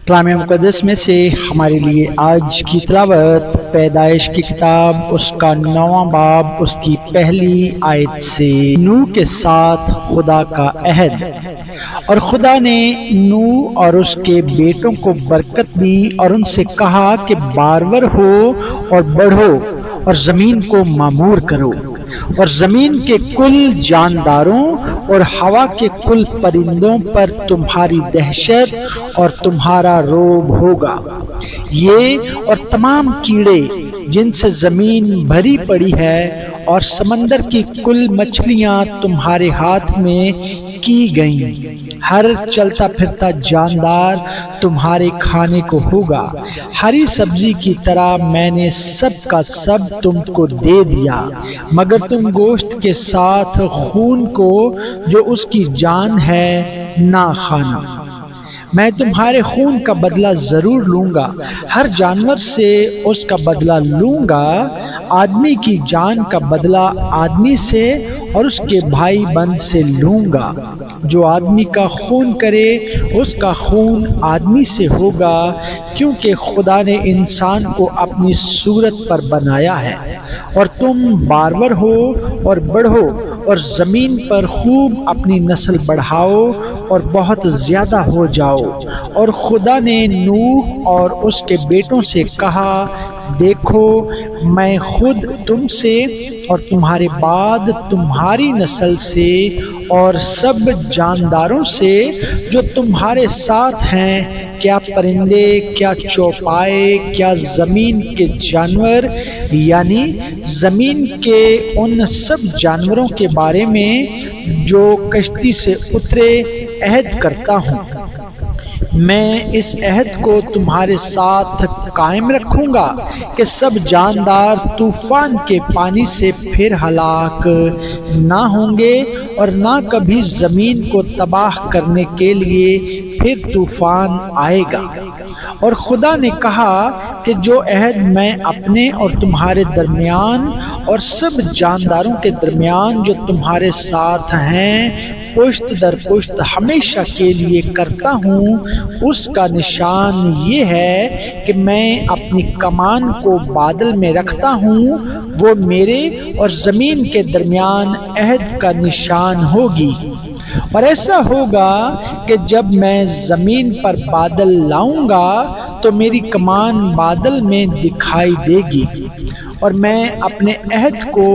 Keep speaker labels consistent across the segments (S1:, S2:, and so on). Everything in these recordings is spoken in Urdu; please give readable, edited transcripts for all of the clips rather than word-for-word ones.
S1: کلام مقدس میں سے ہمارے لیے آج کی تلاوت پیدائش کی کتاب اس کا 9واں باب اس کی پہلی آیت سے۔ نوح کے ساتھ خدا کا عہد۔ اور خدا نے نوح اور اس کے بیٹوں کو برکت دی اور ان سے کہا کہ بارور ہو اور بڑھو اور زمین کو معمور کرو، اور زمین کے کل جانداروں اور ہوا کے کل پرندوں پر تمہاری دہشت اور تمہارا روب ہوگا۔ یہ اور تمام کیڑے جن سے زمین بھری پڑی ہے اور سمندر کی کل مچھلیاں تمہارے ہاتھ میں کی گئیں، ہر چلتا پھرتا جاندار تمہارے کھانے کو ہوگا۔ ہری سبزی کی طرح میں نے سب کا سب تم کو دے دیا، مگر تم گوشت کے ساتھ خون کو جو اس کی جان ہے نہ کھانا۔ میں تمہارے خون کا بدلہ ضرور لوں گا، ہر جانور سے اس کا بدلہ لوں گا، آدمی کی جان کا بدلہ آدمی سے اور اس کے بھائی بند سے لوں گا۔ جو آدمی کا خون کرے اس کا خون آدمی سے ہوگا، کیونکہ خدا نے انسان کو اپنی صورت پر بنایا ہے۔ اور تم بارور ہو اور بڑھو اور زمین پر خوب اپنی نسل بڑھاؤ اور بہت زیادہ ہو جاؤ۔ اور خدا نے نوح اور اس کے بیٹوں سے کہا، دیکھو میں خود تم سے اور تمہارے بعد تمہاری نسل سے اور سب جانداروں سے جو تمہارے ساتھ ہیں، کیا پرندے، کیا چوپائے، کیا زمین کے جانور، یعنی زمین کے ان سب جانوروں کے بارے میں جو کشتی سے اترے عہد کرتا ہوں۔ میں اس عہد کو تمہارے ساتھ قائم رکھوں گا کہ سب جاندار طوفان کے پانی سے پھر ہلاک نہ ہوں گے، اور نہ کبھی زمین کو تباہ کرنے کے لیے پھر طوفان آئے گا۔ اور خدا نے کہا کہ جو عہد میں اپنے اور تمہارے درمیان اور سب جانداروں کے درمیان جو تمہارے ساتھ ہیں پشت در پشت ہمیشہ کے لیے کرتا ہوں، اس کا نشان یہ ہے کہ میں اپنی کمان کو بادل میں رکھتا ہوں، وہ میرے اور زمین کے درمیان عہد کا نشان ہوگی۔ اور ایسا ہوگا کہ جب میں زمین پر بادل لاؤں گا تو میری کمان بادل میں دکھائی دے گی، اور میں اپنے عہد کو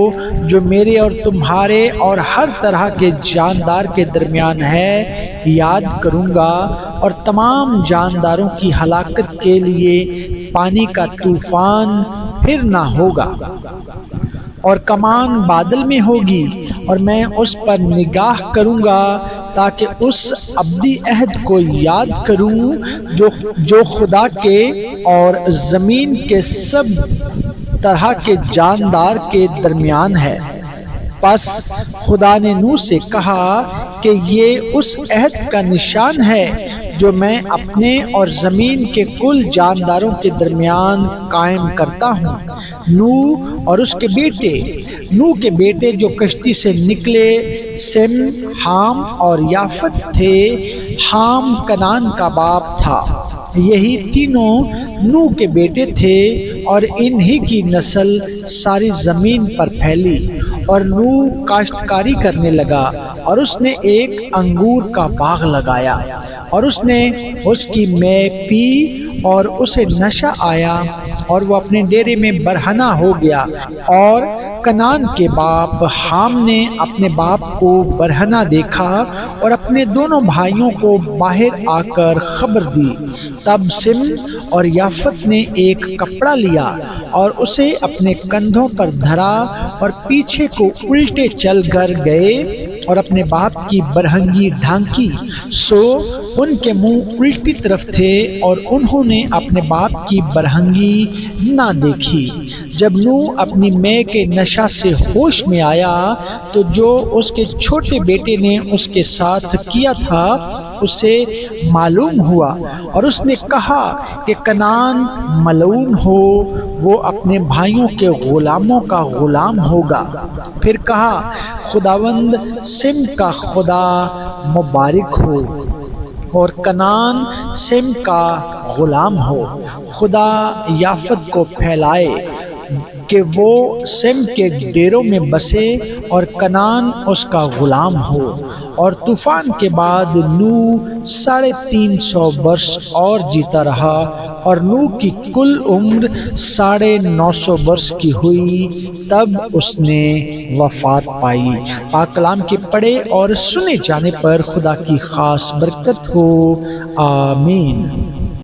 S1: جو میرے اور تمہارے اور ہر طرح کے جاندار کے درمیان ہے یاد کروں گا، اور تمام جانداروں کی ہلاکت کے لیے پانی کا طوفان پھر نہ ہوگا۔ اور کمان بادل میں ہوگی، اور میں اس پر نگاہ کروں گا تاکہ اس ابدی عہد کو یاد کروں جو خدا کے اور زمین کے سب طرح کے جاندار کے درمیان ہے۔ پس خدا نے نوح سے کہا کہ یہ اس عہد کا نشان ہے جو میں اپنے اور زمین کے کل جانداروں کے درمیان قائم کرتا ہوں۔ نوح اور اس کے بیٹے۔ نوح کے بیٹے جو کشتی سے نکلے سم، حام اور یافت تھے۔ حام کنعان کا باپ تھا۔ یہی تینوں نوح کے بیٹے تھے، اور انہی کی نسل ساری زمین پر پھیلی۔ اور نوح کاشتکاری کرنے لگا، اور اس نے ایک انگور کا باغ لگایا، اور اس نے اس کی مے پی اور اسے نشہ آیا، اور وہ اپنے ڈیرے میں برہنہ ہو گیا۔ اور کنعان کے باپ حام نے اپنے باپ کو برہنہ دیکھا اور اپنے دونوں بھائیوں کو باہر آ کر خبر دی۔ تب سم اور یافت نے ایک کپڑا لیا اور اسے اپنے کندھوں پر دھرا اور پیچھے کو الٹے چل کر گئے اور اپنے باپ کی برہنگی ڈھانکی، سو ان کے منہ الٹی طرف تھے اور انہوں نے اپنے باپ کی برہنگی نہ دیکھی۔ جب نوح اپنی مے کے نشہ سے ہوش میں آیا تو جو اس کے چھوٹے بیٹے نے اس کے ساتھ کیا تھا اسے معلوم ہوا، اور اس نے کہا کہ کنعان ملعون ہو، وہ اپنے بھائیوں کے غلاموں کا غلام ہوگا۔ پھر کہا، خداوند سم کا خدا مبارک ہو، اور کنعان سم کا غلام ہو۔ خدا یافت کو پھیلائے کہ وہ سم کے ڈیروں میں بسے اور کنعان اس کا غلام ہو۔ اور طوفان کے بعد نوح 350 برس اور جیتا رہا، اور نوح کی کل عمر 950 برس کی ہوئی، تب اس نے وفات پائی۔ پاک کلام کے پڑھے اور سنے جانے پر خدا کی خاص برکت ہو، آمین۔